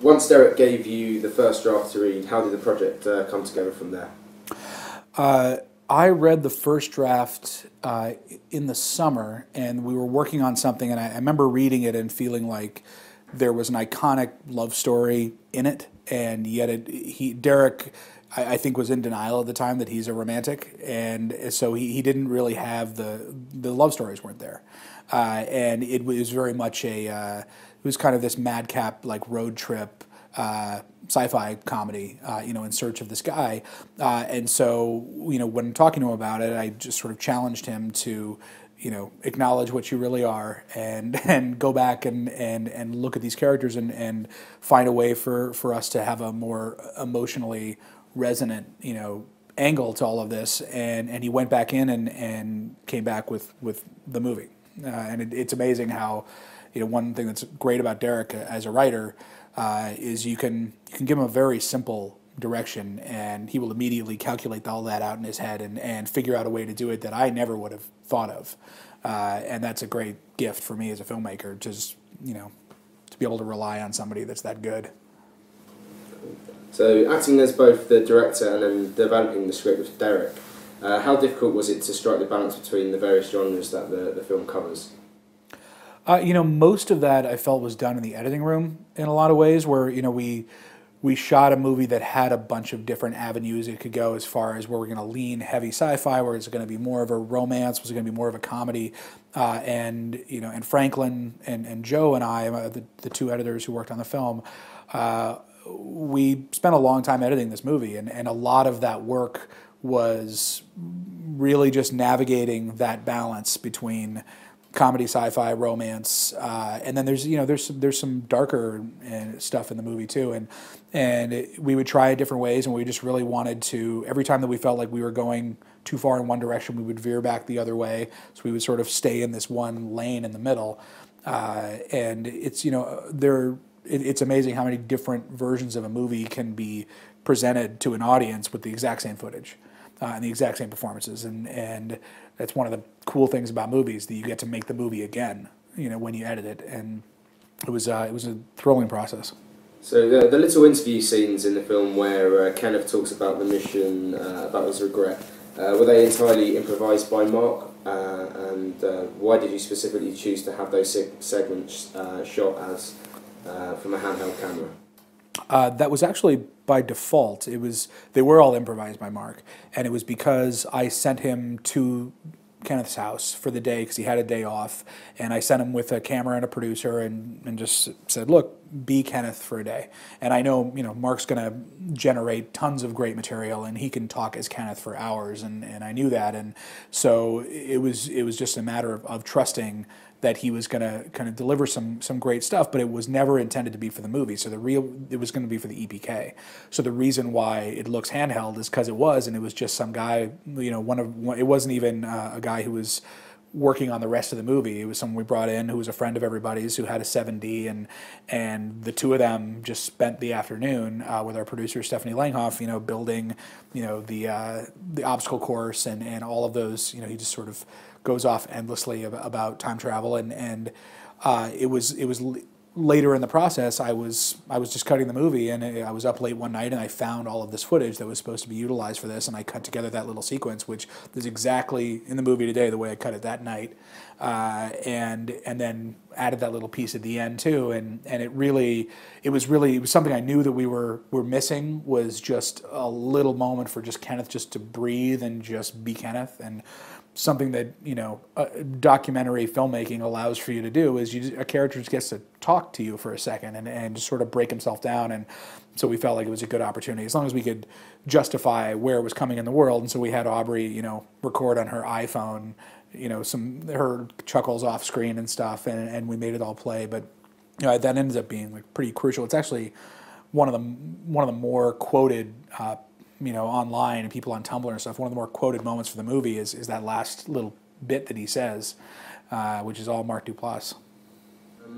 once Derek gave you the first draft to read, how did the project come together from there? I read the first draft in the summer, and we were working on something, and I remember reading it and feeling like there was an iconic love story in it, and yet Derek, I think, was in denial at the time that he's a romantic, and so he didn't really have the love stories weren't there, and it was very much it was kind of this madcap like road trip sci-fi comedy, in search of this guy. And so, when talking to him about it, I just sort of challenged him to, acknowledge what you really are and go back and look at these characters and find a way for us to have a more emotionally resonant, angle to all of this. And he went back in and came back with the movie. And it's amazing how, one thing that's great about Derek as a writer is you can give him a very simple direction and he will immediately calculate all that out in his head and figure out a way to do it that I never would have thought of. And that's a great gift for me as a filmmaker, just, to be able to rely on somebody that's that good. So acting as both the director and then developing the script with Derek, how difficult was it to strike the balance between the various genres that the film covers? Most of that I felt was done in the editing room in a lot of ways where, we shot a movie that had a bunch of different avenues it could go as far as where we're going to lean heavy sci-fi, where it's going to be more of a romance, was it going to be more of a comedy, and Franklin and Joe and I, the two editors who worked on the film, we spent a long time editing this movie, and a lot of that work was really just navigating that balance between comedy, sci-fi, romance, and then there's some darker stuff in the movie too, and we would try it different ways, and we just really wanted to. Every time that we felt like we were going too far in one direction, we would veer back the other way. So we would sort of stay in this one lane in the middle, and it's it's amazing how many different versions of a movie can be presented to an audience with the exact same footage and the exact same performances, and that's one of the cool things about movies, that you get to make the movie again, when you edit it, and it was a thrilling process. So the little interview scenes in the film where Kenneth talks about the mission, about his regret, were they entirely improvised by Mark? And why did you specifically choose to have those segments shot as from a handheld camera? That was actually by default. They were all improvised by Mark, and it was because I sent him to Kenneth's house for the day because he had a day off, and I sent him with a camera and a producer and just said, look, be Kenneth for a day. And I know, Mark's going to generate tons of great material, and he can talk as Kenneth for hours, and I knew that, and so it was just a matter of trusting that he was going to kind of deliver some great stuff, but it was never intended to be for the movie. So it was going to be for the EPK. So the reason why it looks handheld is because it was, and it was just some guy, it wasn't even a guy who was working on the rest of the movie. It was someone we brought in who was a friend of everybody's, who had a 7D, and the two of them just spent the afternoon with our producer Stephanie Langhoff, building, the obstacle course and all of those. He just sort of goes off endlessly about time travel, and it was later in the process. I was just cutting the movie, and I was up late one night, and I found all of this footage that was supposed to be utilized for this, and I cut together that little sequence, which is exactly in the movie today the way I cut it that night, and then added that little piece at the end too, and it was something I knew that we were missing, was just a little moment for just Kenneth just to breathe and just be Kenneth. And something that documentary filmmaking allows for you to do is a character just gets to talk to you for a second and just sort of break himself down. And so we felt like it was a good opportunity, as long as we could justify where it was coming in the world. And so we had Aubrey, record on her iPhone, her chuckles off screen and stuff, and we made it all play. But that ends up being like pretty crucial. It's actually one of the more quoted online and people on Tumblr and stuff, one of the more quoted moments for the movie is that last little bit that he says, which is all Mark Duplass.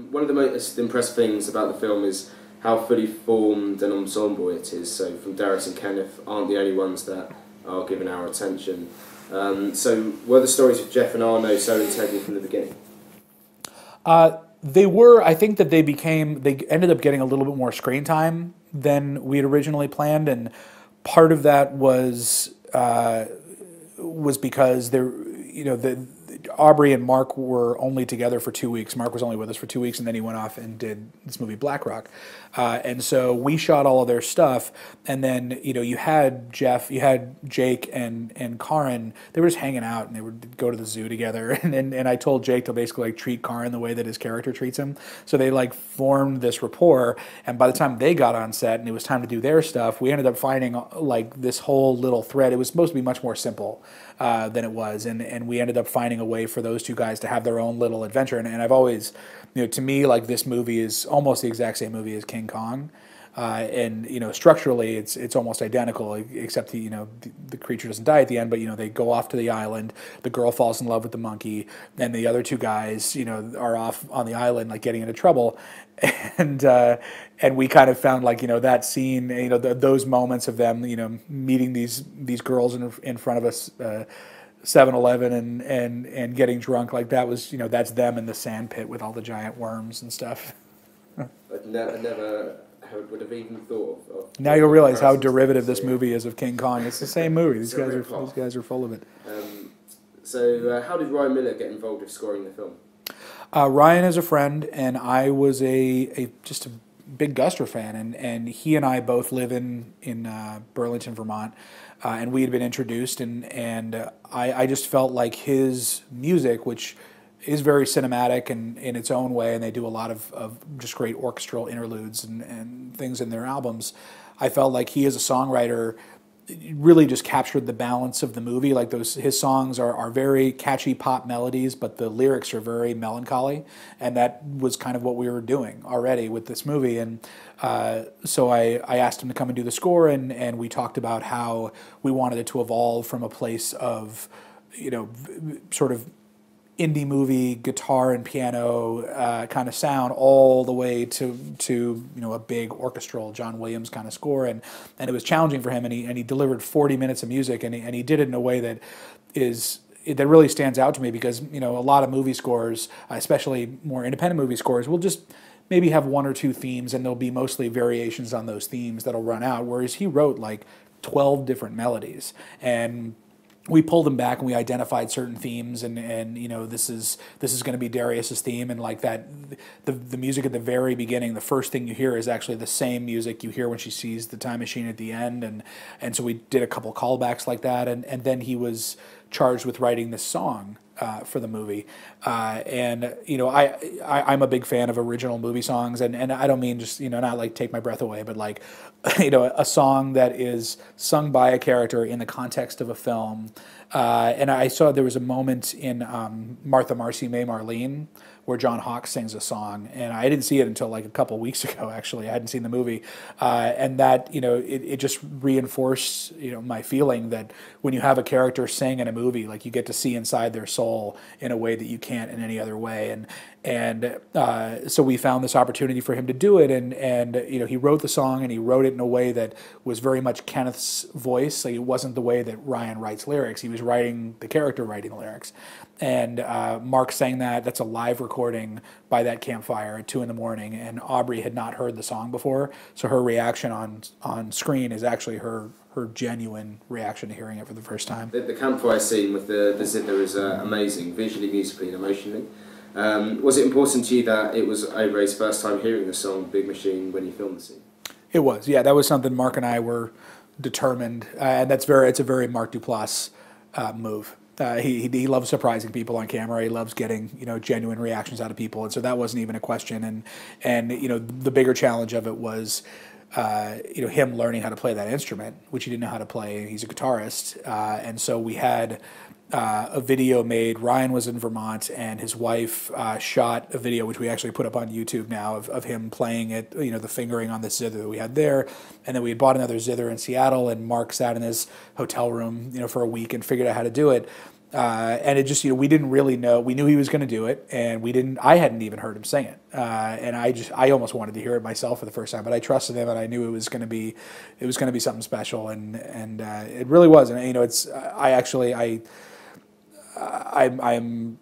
One of the most impressive things about the film is how fully formed an ensemble it is. So from Darius and Kenneth aren't the only ones that are given our attention. So were the stories of Jeff and Arno so integral from the beginning? They were. I think that they ended up getting a little bit more screen time than we had originally planned, and part of that was because the Aubrey and Mark were only together for 2 weeks. Mark was only with us for 2 weeks, and then he went off and did this movie Black Rock. And so we shot all of their stuff, and then you had Jeff, you had Jake, and Karin. They were just hanging out, and they would go to the zoo together. And I told Jake to basically treat Karin the way that his character treats him. So they formed this rapport. And by the time they got on set and it was time to do their stuff, we ended up finding this whole little thread. It was supposed to be much more simple than it was, and we ended up finding a way for those two guys to have their own little adventure. And I've always, to me, this movie is almost the exact same movie as King Kong, and structurally it's almost identical, except the creature doesn't die at the end, but they go off to the island, the girl falls in love with the monkey, and the other two guys are off on the island getting into trouble, and we kind of found that scene, those moments of them meeting these girls in front of us. 7-Eleven and getting drunk, that was that's them in the sand pit with all the giant worms and stuff. I never would have even thought of now you'll realize how derivative this movie is of King Kong. It's the same movie. These guys are full of it. So how did Ryan Miller get involved with scoring the film? Ryan is a friend, and I was just a big Guster fan, and he and I both live in Burlington, Vermont. And we had been introduced, and I just felt like his music, which is very cinematic and in its own way, and they do a lot of just great orchestral interludes and things in their albums. I felt like he as a songwriter really just captured the balance of the movie. His songs are very catchy pop melodies, but the lyrics are very melancholy, and that was kind of what we were doing already with this movie. And so I asked him to come and do the score, and we talked about how we wanted it to evolve from a place of sort of indie movie guitar and piano kind of sound all the way to a big orchestral John Williams kind of score, and it was challenging for him, and he delivered 40 minutes of music, and he did it in a way that really stands out to me, because a lot of movie scores, especially more independent movie scores, will just maybe have one or two themes, and there'll be mostly variations on those themes that'll run out, whereas he wrote 12 different melodies, and we pulled them back and we identified certain themes, and this is going to be Darius's theme, and that the music at the very beginning, the first thing you hear is actually the same music you hear when she sees the time machine at the end, and so we did a couple callbacks like that, and then he was charged with writing this song for the movie, and I'm a big fan of original movie songs, and I don't mean just not Take My Breath Away, but a song that is sung by a character in the context of a film. And I saw there was a moment in Martha, Marcy, May, Marlene where John Hawkes sings a song, and I didn't see it until a couple weeks ago. Actually, I hadn't seen the movie, and that it just reinforced my feeling that when you have a character sing in a movie, you get to see inside their soul in a way that you can't in any other way, and so we found this opportunity for him to do it, and he wrote the song, and he wrote it in a way that was very much Kenneth's voice. It wasn't the way that Ryan writes lyrics. He was writing the character writing the lyrics, and Mark sang that. That's a live recording by that campfire at 2 in the morning, and Aubrey had not heard the song before, so her reaction on screen is actually her genuine reaction to hearing it for the first time. The campfire scene with the zither is amazing, visually, musically, and emotionally. Was it important to you that it was Aubrey's first time hearing the song Big Machine when you filmed the scene? It was, yeah. That was something Mark and I were determined, and it's a very Mark Duplass move. He loves surprising people on camera. He loves getting genuine reactions out of people, and so that wasn't even a question. And the bigger challenge of it was him learning how to play that instrument, which he didn't know how to play. He's a guitarist, and so we had a video made. Ryan was in Vermont, and his wife shot a video, which we actually put up on YouTube now, of him playing it, the fingering on the zither that we had there. And then we had bought another zither in Seattle, and Mark sat in his hotel room, for a week and figured out how to do it. And it just, we didn't really know. We knew he was going to do it, and I hadn't even heard him sing it. And I almost wanted to hear it myself for the first time, but I trusted him, and I knew it was going to be something special, and it really was. And I'm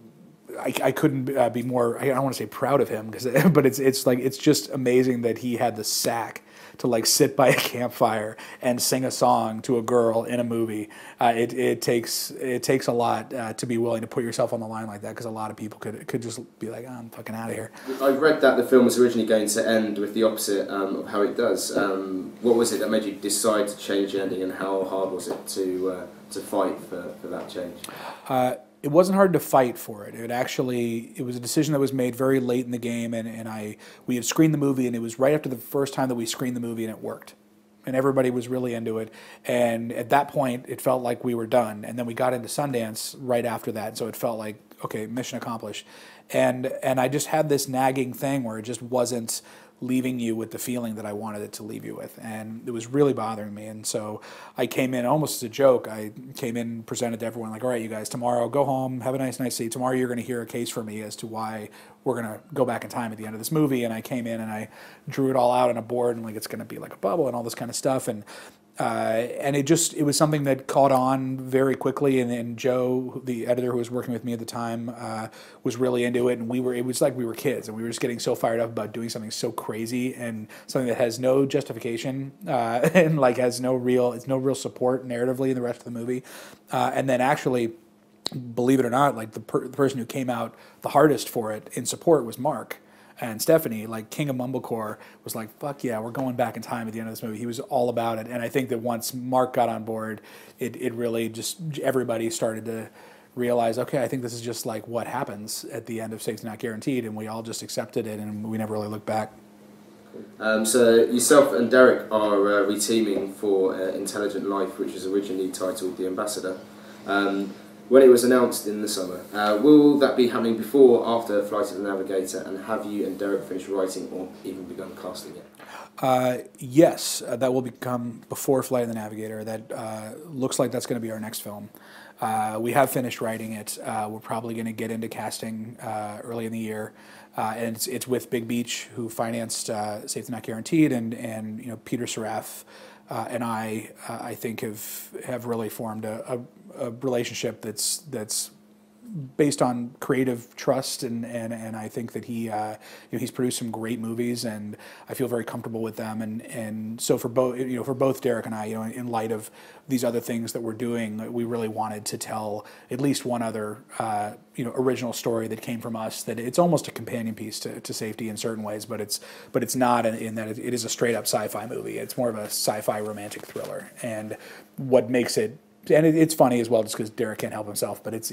I couldn't be more. I don't want to say proud of him, but it's just amazing that he had the sack to like sit by a campfire and sing a song to a girl in a movie. It takes a lot to be willing to put yourself on the line like that, because a lot of people could just be like, oh, I'm fucking out of here. I've read that the film was originally going to end with the opposite of how it does. What was it that made you decide to change the ending, and how hard was it to fight for that change? It wasn't hard to fight for it. It was a decision that was made very late in the game, and we had screened the movie, and it was right after the first time that we screened the movie, and it worked. And everybody was really into it. And at that point, it felt like we were done. And then we got into Sundance right after that, so it felt like, okay, mission accomplished. And I just had this nagging thing where it just wasn't leaving you with the feeling that I wanted it to leave you with, and it was really bothering me. And so I came in almost as a joke. I came in and presented to everyone like, all right, you guys, tomorrow go home, have a nice night's sleep. Tomorrow you're going to hear a case for me as to why we're going to go back in time at the end of this movie. And I came in and I drew it all out on a board, and like it's going to be like a bubble and all this kind of stuff. And it was something that caught on very quickly, and Joe, the editor who was working with me at the time, was really into it, and it was like we were kids, and we were just getting so fired up about doing something so crazy and something that has no justification, and like has no real support narratively in the rest of the movie, and then actually, believe it or not, like the person who came out the hardest for it in support was Mark. And Stephanie, like King of Mumblecore, was like, fuck yeah, we're going back in time at the end of this movie. He was all about it. And I think that once Mark got on board, it really just, everybody started to realize, okay, I think this is just like what happens at the end of Safety Not Guaranteed. And we all just accepted it, and we never really looked back. So yourself and Derek are reteaming for Intelligent Life, which was originally titled The Ambassador. When it was announced in the summer, will that be happening before or after Flight of the Navigator, and have you and Derek finished writing or even begun casting yet? Yes, that will become before Flight of the Navigator. That looks like that's going to be our next film. We have finished writing it. We're probably going to get into casting early in the year, and it's with Big Beach, who financed Safety Not Guaranteed, and you know, Peter Sarath and I think have really formed a relationship that's based on creative trust, and I think that he's produced some great movies, and I feel very comfortable with them, and so for both Derek and I, in light of these other things that we're doing, we really wanted to tell at least one other original story that came from us, that it's almost a companion piece to Safety in certain ways, but it's not in that it is a straight up sci-fi movie. It's more of a sci-fi romantic thriller, and what makes it. And it's funny as well, just because Derek can't help himself. But it's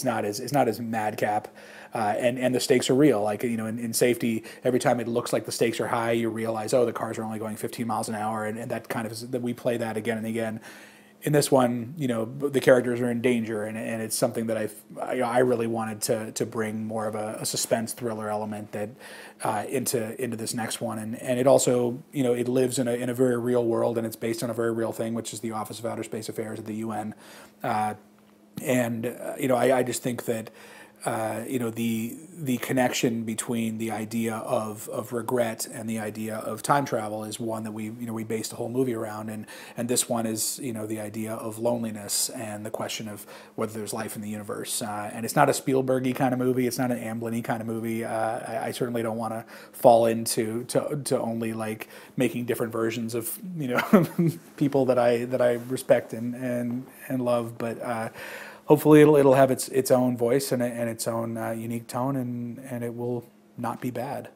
not as madcap, and the stakes are real. Like in Safety, every time it looks like the stakes are high, you realize, oh, the cars are only going 15 miles an hour, and that kind of that we play that again and again. In this one, the characters are in danger, and it's something that I really wanted to bring more of a suspense thriller element that into this next one, and it also it lives in a very real world, and it's based on a very real thing, which is the Office of Outer Space Affairs at the UN, and I just think that. The connection between the idea of regret and the idea of time travel is one that we based the whole movie around, and this one is the idea of loneliness and the question of whether there's life in the universe, and it's not a Spielberg-y kind of movie, it's not an Amblin-y kind of movie. I certainly don't want to fall into only like making different versions of people that I respect and love, but hopefully it'll have its own voice and its own unique tone, and it will not be bad.